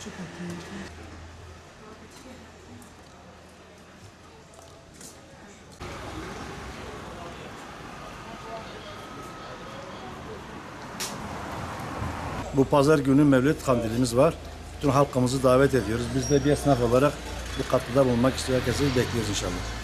Bu pazar günü Mevlid kandilimiz var. Bütün halkımızı davet ediyoruz. Biz de bir esnaf olarak bu katkıda bulunmak istiyor. Herkesi bekliyoruz inşallah.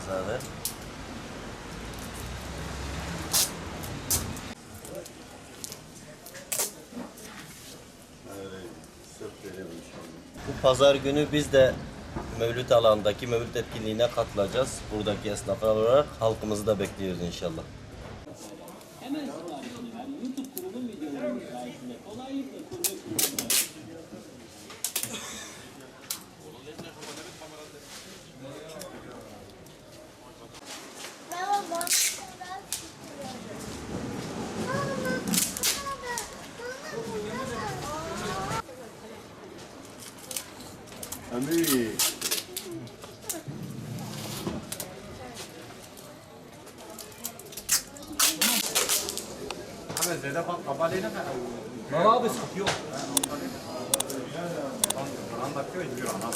Abi. Bu pazar günü biz de Mevlüt alandaki Mevlüt etkinliğine katılacağız. Buradaki esnaflar olarak halkımızı da bekliyoruz inşallah. Hemen siparişini ver. YouTube kurulum videolarımız sayesinde kolaylıkla kurulu kurulum. Ami. Ahmet Zeyda kabalıyla mı? Baba abi sıkıyor. Anlatıyor, izliyor anam.